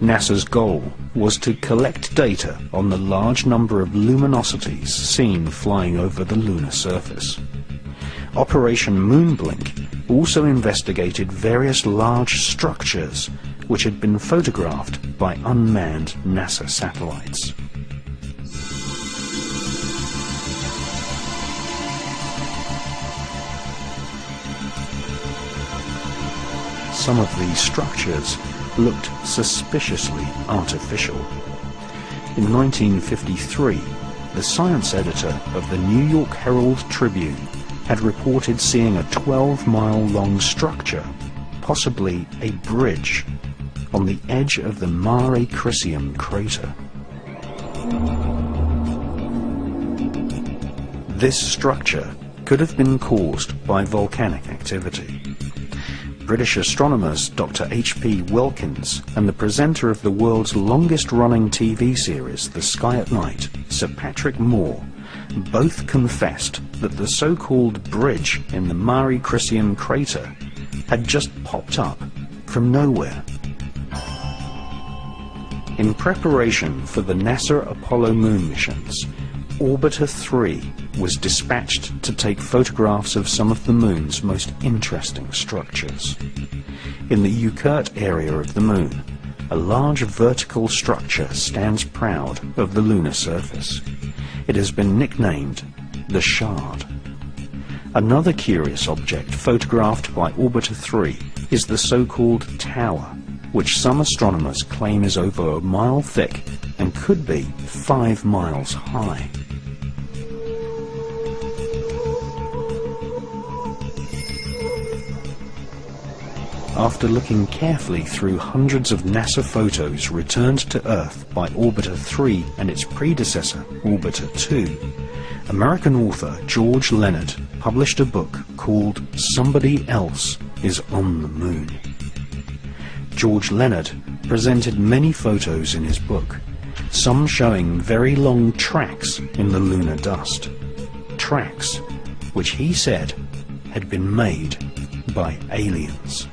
NASA's goal was to collect data on the large number of luminosities seen flying over the lunar surface. Operation Moonblink also investigated various large structures which had been photographed by unmanned NASA satellites. Some of these structures looked suspiciously artificial. In 1953, the science editor of the New York Herald Tribune had reported seeing a 12-mile-long structure, possibly a bridge, on the edge of the Mare Crisium crater. This structure could have been caused by volcanic activity. British astronomers Dr. H.P. Wilkins and the presenter of the world's longest-running TV series, The Sky at Night, Sir Patrick Moore, both confessed that the so-called bridge in the Mare Crisium crater had just popped up from nowhere. In preparation for the NASA Apollo moon missions, Orbiter 3 was dispatched to take photographs of some of the moon's most interesting structures. In the Ujurt area of the moon, a large vertical structure stands proud of the lunar surface. It has been nicknamed the Shard. Another curious object photographed by Orbiter 3 is the so-called tower, which some astronomers claim is over a mile thick and could be 5 miles high. After looking carefully through hundreds of NASA photos returned to Earth by Orbiter 3 and its predecessor, Orbiter 2, American author George Leonard published a book called Somebody Else is on the Moon. George Leonard presented many photos in his book, some showing very long tracks in the lunar dust, tracks which he said had been made by aliens.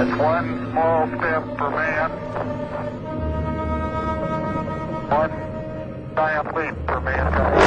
It's one small step for man, one giant leap for mankind.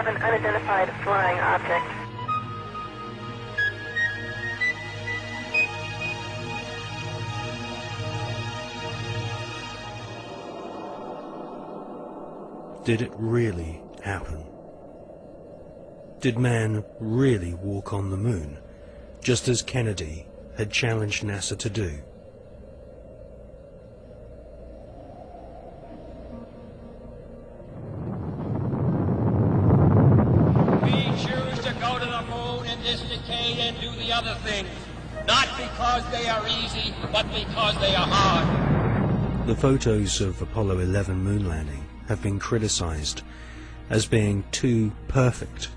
An unidentified flying object. Did it really happen? Did man really walk on the moon, just as Kennedy had challenged NASA to do? stay and do the other things, not because they are easy, but because they are hard. The photos of Apollo 11 moon landing have been criticized as being too perfect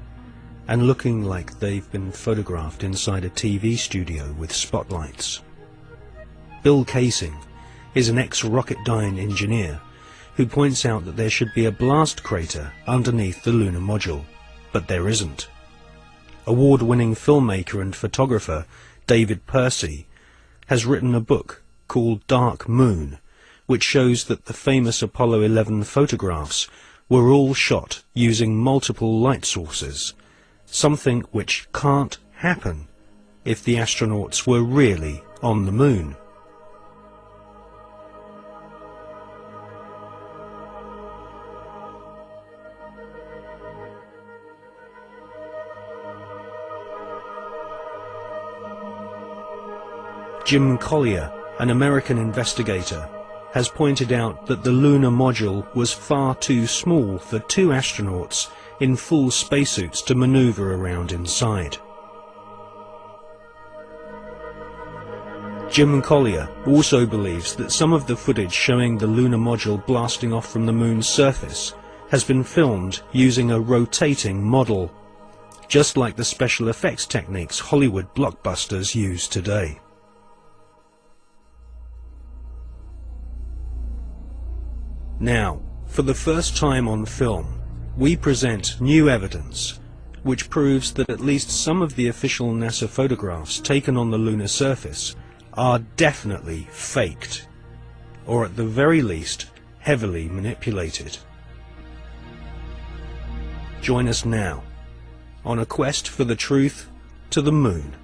and looking like they've been photographed inside a TV studio with spotlights. Bill Casing is an ex-Rocketdyne engineer who points out that there should be a blast crater underneath the lunar module, but there isn't. Award-winning filmmaker and photographer David Percy has written a book called Dark Moon, which shows that the famous Apollo 11 photographs were all shot using multiple light sources, something which can't happen if the astronauts were really on the moon. Jim Collier, an American investigator, has pointed out that the lunar module was far too small for 2 astronauts in full spacesuits to maneuver around inside. Jim Collier also believes that some of the footage showing the lunar module blasting off from the moon's surface has been filmed using a rotating model, just like the special effects techniques Hollywood blockbusters use today. Now, for the first time on film, we present new evidence which proves that at least some of the official NASA photographs taken on the lunar surface are definitely faked, or at the very least, heavily manipulated. Join us now on a quest for the truth to the moon.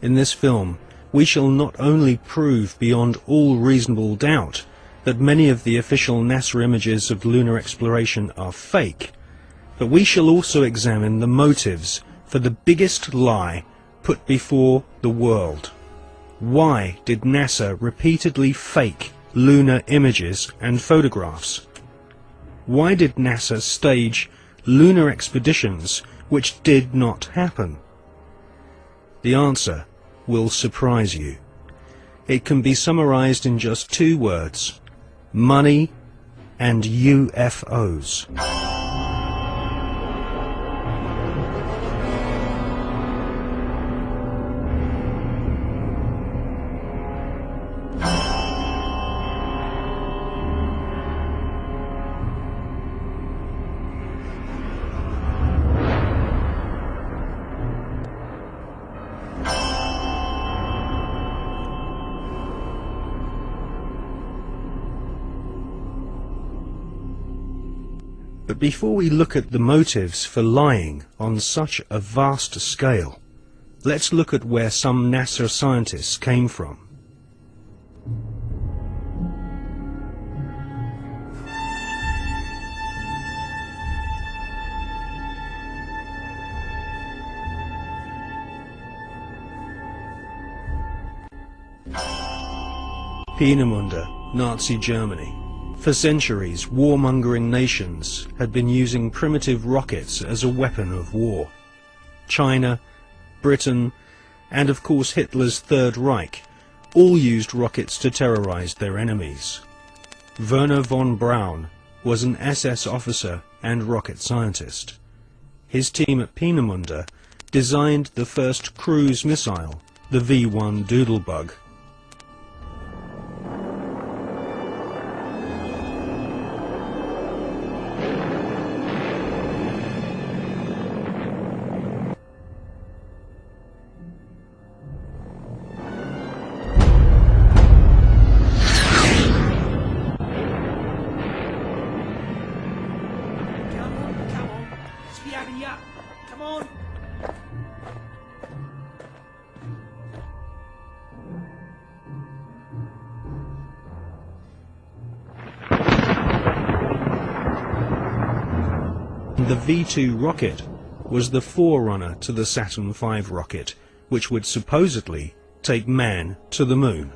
In this film, we shall not only prove beyond all reasonable doubt that many of the official NASA images of lunar exploration are fake, but we shall also examine the motives for the biggest lie put before the world. Why did NASA repeatedly fake lunar images and photographs? Why did NASA stage lunar expeditions which did not happen? The answer will surprise you. It can be summarized in just 2 words: money and UFOs. But before we look at the motives for lying on such a vast scale, let's look at where some NASA scientists came from. Peenemünde, Nazi Germany. For centuries, warmongering nations had been using primitive rockets as a weapon of war. China, Britain, and of course Hitler's Third Reich all used rockets to terrorize their enemies. Werner von Braun was an SS officer and rocket scientist. His team at Peenemünde designed the first cruise missile, the V-1 Doodlebug. Come on. The V2 rocket was the forerunner to the Saturn V rocket, which would supposedly take man to the moon.